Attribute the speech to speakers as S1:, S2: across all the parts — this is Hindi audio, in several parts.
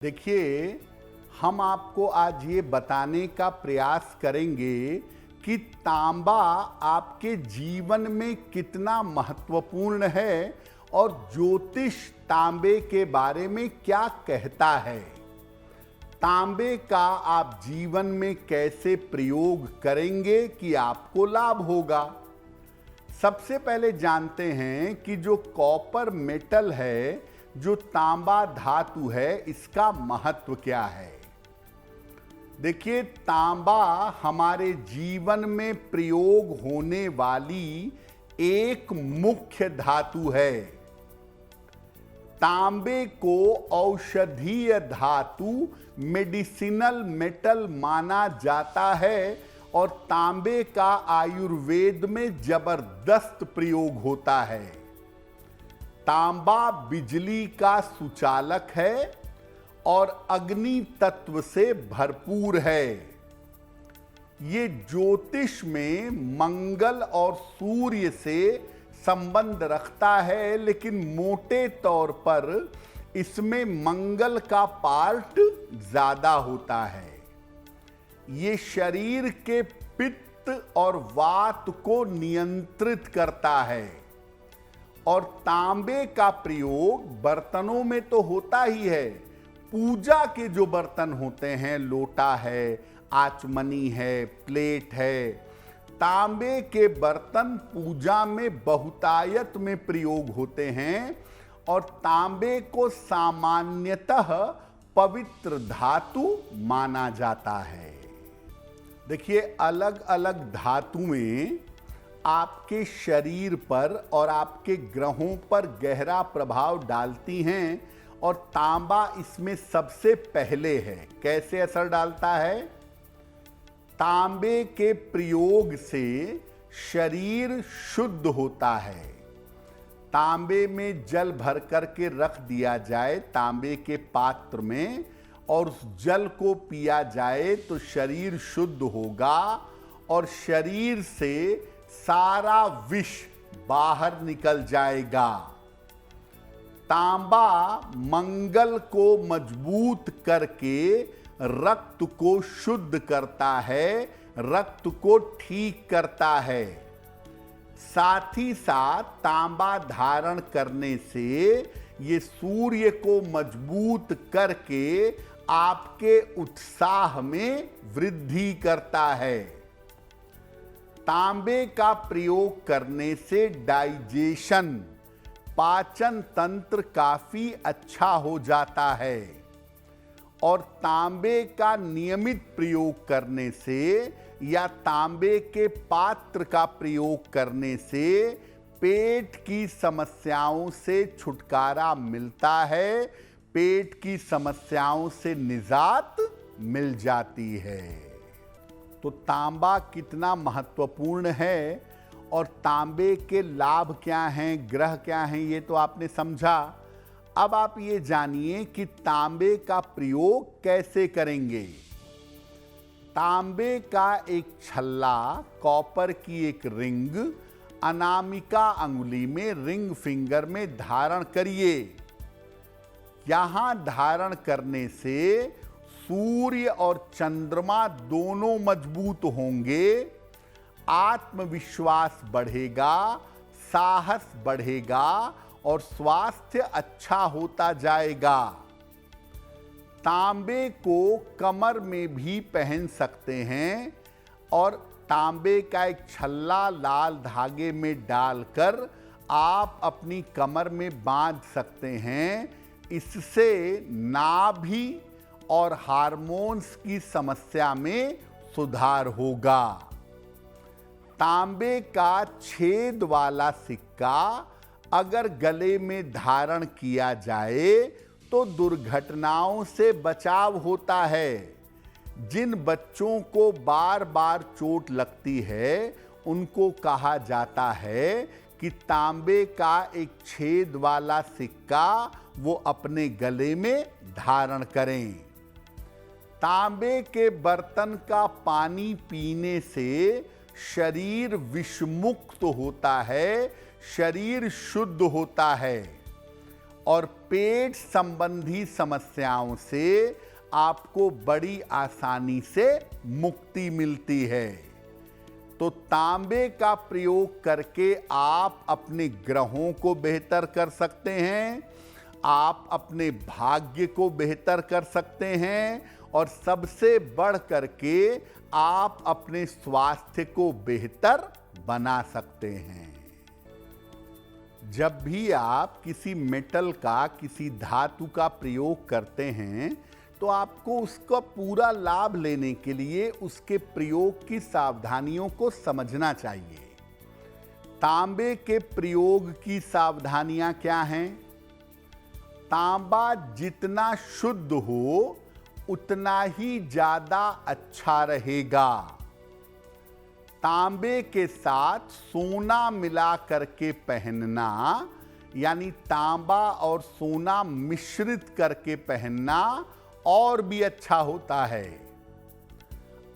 S1: देखिए, हम आपको आज ये बताने का प्रयास करेंगे कि तांबा आपके जीवन में कितना महत्वपूर्ण है और ज्योतिष तांबे के बारे में क्या कहता है। तांबे का आप जीवन में कैसे प्रयोग करेंगे कि आपको लाभ होगा। सबसे पहले जानते हैं कि जो कॉपर मेटल है, जो तांबा धातु है, इसका महत्व क्या है। देखिए, तांबा हमारे जीवन में प्रयोग होने वाली एक मुख्य धातु है। तांबे को औषधीय धातु मेडिसिनल मेटल माना जाता है और तांबे का आयुर्वेद में जबरदस्त प्रयोग होता है। तांबा बिजली का सुचालक है और अग्नि तत्व से भरपूर है। ये ज्योतिष में मंगल और सूर्य से संबंध रखता है, लेकिन मोटे तौर पर इसमें मंगल का पार्ट ज्यादा होता है। ये शरीर के पित्त और वात को नियंत्रित करता है और तांबे का प्रयोग बर्तनों में तो होता ही है। पूजा के जो बर्तन होते हैं, लोटा है, आचमनी है, प्लेट है, तांबे के बर्तन पूजा में बहुतायत में प्रयोग होते हैं और तांबे को सामान्यतः पवित्र धातु माना जाता है। देखिए, अलग अलग धातुएं आपके शरीर पर और आपके ग्रहों पर गहरा प्रभाव डालती हैं और तांबा इसमें सबसे पहले है। कैसे असर डालता है? तांबे के प्रयोग से शरीर शुद्ध होता है। तांबे में जल भर करके रख दिया जाए तांबे के पात्र में और उस जल को पिया जाए तो शरीर शुद्ध होगा और शरीर से सारा विष बाहर निकल जाएगा। तांबा मंगल को मजबूत करके रक्त को शुद्ध करता है, रक्त को ठीक करता है। साथ ही साथ तांबा धारण करने से ये सूर्य को मजबूत करके आपके उत्साह में वृद्धि करता है। तांबे का प्रयोग करने से डाइजेशन, पाचन तंत्र काफी अच्छा हो जाता है और तांबे का नियमित प्रयोग करने से या तांबे के पात्र का प्रयोग करने से पेट की समस्याओं से छुटकारा मिलता है, पेट की समस्याओं से निजात मिल जाती है। तो तांबा कितना महत्वपूर्ण है और तांबे के लाभ क्या हैं, ग्रह क्या हैं, ये तो आपने समझा। अब आप ये जानिए कि तांबे का प्रयोग कैसे करेंगे। तांबे का एक छल्ला, कॉपर की एक रिंग अनामिका अंगुली में, रिंग फिंगर में धारण करिए। यहां धारण करने से सूर्य और चंद्रमा दोनों मजबूत होंगे, आत्मविश्वास बढ़ेगा, साहस बढ़ेगा और स्वास्थ्य अच्छा होता जाएगा। तांबे को कमर में भी पहन सकते हैं और तांबे का एक छल्ला लाल धागे में डालकर आप अपनी कमर में बांध सकते हैं। इससे नाभि और हार्मोन्स की समस्या में सुधार होगा। तांबे का छेद वाला सिक्का अगर गले में धारण किया जाए तो दुर्घटनाओं से बचाव होता है। जिन बच्चों को बार बार चोट लगती है उनको कहा जाता है कि तांबे का एक छेद वाला सिक्का वो अपने गले में धारण करें। तांबे के बर्तन का पानी पीने से शरीर विषमुक्त होता है, शरीर शुद्ध होता है और पेट संबंधी समस्याओं से आपको बड़ी आसानी से मुक्ति मिलती है। तो तांबे का प्रयोग करके आप अपने ग्रहों को बेहतर कर सकते हैं, आप अपने भाग्य को बेहतर कर सकते हैं और सबसे बढ़ करके आप अपने स्वास्थ्य को बेहतर बना सकते हैं। जब भी आप किसी मेटल का, किसी धातु का प्रयोग करते हैं तो आपको उसका पूरा लाभ लेने के लिए उसके प्रयोग की सावधानियों को समझना चाहिए। तांबे के प्रयोग की सावधानियां क्या हैं? तांबा जितना शुद्ध हो उतना ही ज्यादा अच्छा रहेगा। तांबे के साथ सोना मिला करके पहनना, यानी तांबा और सोना मिश्रित करके पहनना और भी अच्छा होता है।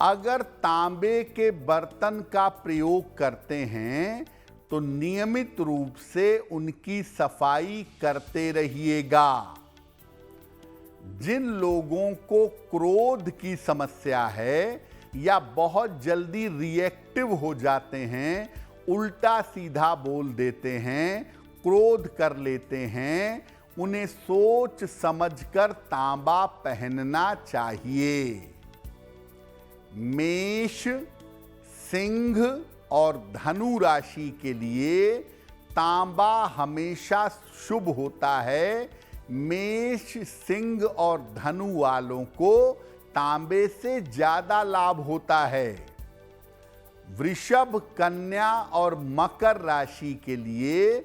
S1: अगर तांबे के बर्तन का प्रयोग करते हैं तो नियमित रूप से उनकी सफाई करते रहिएगा। जिन लोगों को क्रोध की समस्या है या बहुत जल्दी रिएक्टिव हो जाते हैं, उल्टा सीधा बोल देते हैं, क्रोध कर लेते हैं, उन्हें सोच समझकर तांबा पहनना चाहिए। मेष, सिंह और धनु राशि के लिए तांबा हमेशा शुभ होता है। मेष, सिंह और धनु वालों को तांबे से ज्यादा लाभ होता है। वृषभ, कन्या और मकर राशि के लिए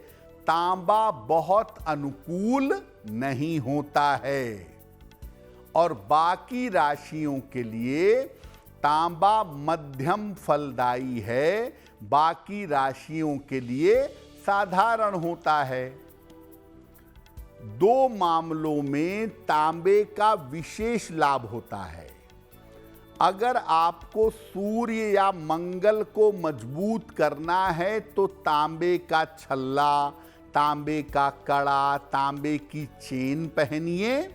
S1: तांबा बहुत अनुकूल नहीं होता है और बाकी राशियों के लिए तांबा मध्यम फलदायी है, बाकी राशियों के लिए साधारण होता है। दो मामलों में तांबे का विशेष लाभ होता है। अगर आपको सूर्य या मंगल को मजबूत करना है तो तांबे का छल्ला, तांबे का कड़ा, तांबे की चेन पहनिए।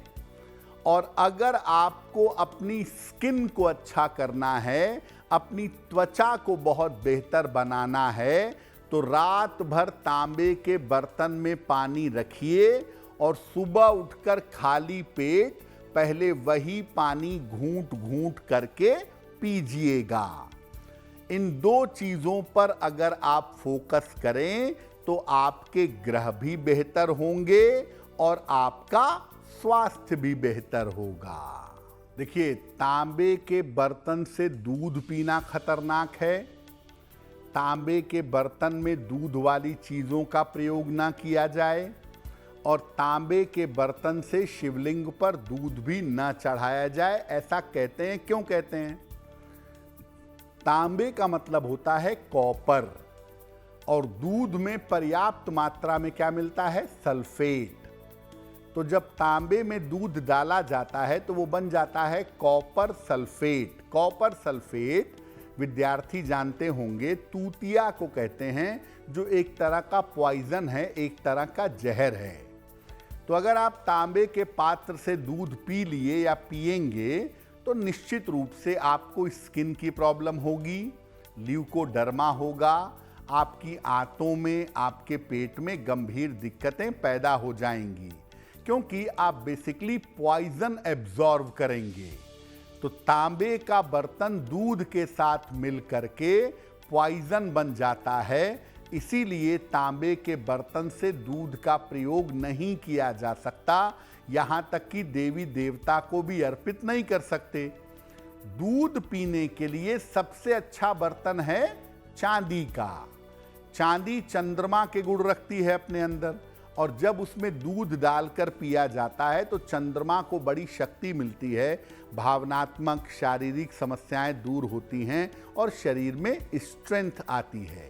S1: और अगर आपको अपनी स्किन को अच्छा करना है, अपनी त्वचा को बहुत बेहतर बनाना है, तो रात भर तांबे के बर्तन में पानी रखिए और सुबह उठकर खाली पेट पहले वही पानी घूंट घूंट करके पीजिएगा। इन दो चीजों पर अगर आप फोकस करें तो आपके ग्रह भी बेहतर होंगे और आपका स्वास्थ्य भी बेहतर होगा। देखिए, तांबे के बर्तन से दूध पीना खतरनाक है। तांबे के बर्तन में दूध वाली चीजों का प्रयोग ना किया जाए और तांबे के बर्तन से शिवलिंग पर दूध भी ना चढ़ाया जाए। ऐसा कहते हैं, क्यों कहते हैं? तांबे का मतलब होता है कॉपर और दूध में पर्याप्त मात्रा में क्या मिलता है? सल्फेट। तो जब तांबे में दूध डाला जाता है तो वो बन जाता है कॉपर सल्फेट। कॉपर सल्फेट विद्यार्थी जानते होंगे तूतिया को कहते हैं, जो एक तरह का पॉइजन है, एक तरह का जहर है। तो अगर आप तांबे के पात्र से दूध पी लिए या पिएंगे तो निश्चित रूप से आपको स्किन की प्रॉब्लम होगी, ल्यूकोडर्मा होगा, आपकी आंतों में, आपके पेट में गंभीर दिक्कतें पैदा हो जाएंगी, क्योंकि आप बेसिकली पॉइजन एब्जॉर्ब करेंगे। तो तांबे का बर्तन दूध के साथ मिल करके पॉइजन बन जाता है। इसीलिए तांबे के बर्तन से दूध का प्रयोग नहीं किया जा सकता, यहाँ तक कि देवी देवता को भी अर्पित नहीं कर सकते। दूध पीने के लिए सबसे अच्छा बर्तन है चांदी का। चांदी चंद्रमा के गुण रखती है अपने अंदर, और जब उसमें दूध डालकर पिया जाता है तो चंद्रमा को बड़ी शक्ति मिलती है, भावनात्मक शारीरिक समस्याएं दूर होती हैं और शरीर में स्ट्रेंथ आती है।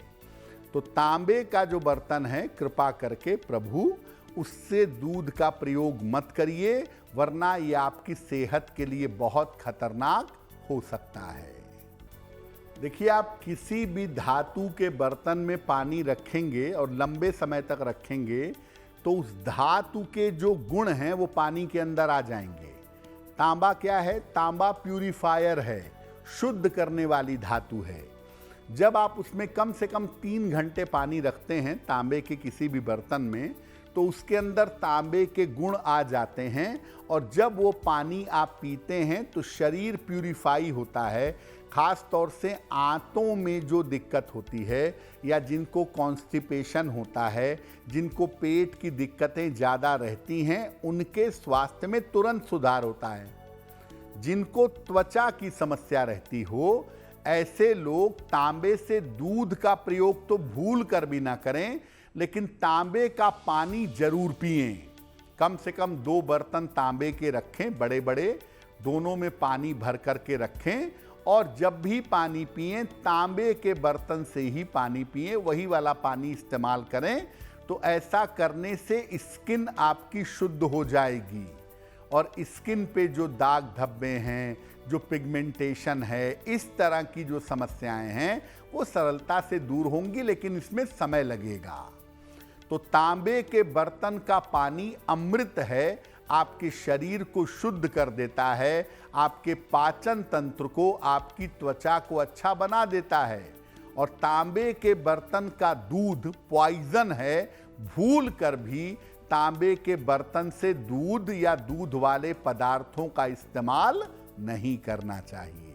S1: तो तांबे का जो बर्तन है, कृपा करके प्रभु उससे दूध का प्रयोग मत करिए, वरना ये आपकी सेहत के लिए बहुत खतरनाक हो सकता है। देखिए, आप किसी भी धातु के बर्तन में पानी रखेंगे और लंबे समय तक रखेंगे तो उस धातु के जो गुण हैं वो पानी के अंदर आ जाएंगे। तांबा क्या है? तांबा प्यूरिफायर है, शुद्ध करने वाली धातु है। जब आप उसमें कम से कम 3 घंटे पानी रखते हैं तांबे के किसी भी बर्तन में, तो उसके अंदर तांबे के गुण आ जाते हैं, और जब वो पानी आप पीते हैं तो शरीर प्यूरिफाई होता है। खास तौर से आंतों में जो दिक्कत होती है, या जिनको कॉन्स्टिपेशन होता है, जिनको पेट की दिक्कतें ज़्यादा रहती हैं, उनके स्वास्थ्य में तुरंत सुधार होता है। जिनको त्वचा की समस्या रहती हो, ऐसे लोग तांबे से दूध का प्रयोग तो भूल कर भी ना करें, लेकिन तांबे का पानी जरूर पिएं। कम से कम 2 बर्तन तांबे के रखें, बड़े बड़े, दोनों में पानी भर करके रखें, और जब भी पानी पिएं तांबे के बर्तन से ही पानी पिएं, वही वाला पानी इस्तेमाल करें। तो ऐसा करने से स्किन आपकी शुद्ध हो जाएगी, और स्किन पे जो दाग धब्बे हैं, जो पिगमेंटेशन है, इस तरह की जो समस्याएं हैं, वो सरलता से दूर होंगी, लेकिन इसमें समय लगेगा। तो तांबे के बर्तन का पानी अमृत है, आपके शरीर को शुद्ध कर देता है, आपके पाचन तंत्र को, आपकी त्वचा को अच्छा बना देता है। और तांबे के बर्तन का दूध पॉइजन है, भूल कर भी तांबे के बर्तन से दूध या दूध वाले पदार्थों का इस्तेमाल नहीं करना चाहिए।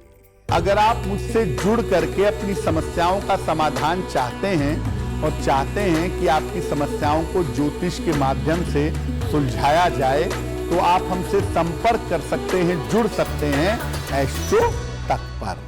S1: अगर आप मुझसे जुड़ करके अपनी समस्याओं का समाधान चाहते हैं, और चाहते हैं कि आपकी समस्याओं को ज्योतिष के माध्यम से सुलझाया जाए, तो आप हमसे संपर्क कर सकते हैं, जुड़ सकते हैं एस्ट्रो तक पर।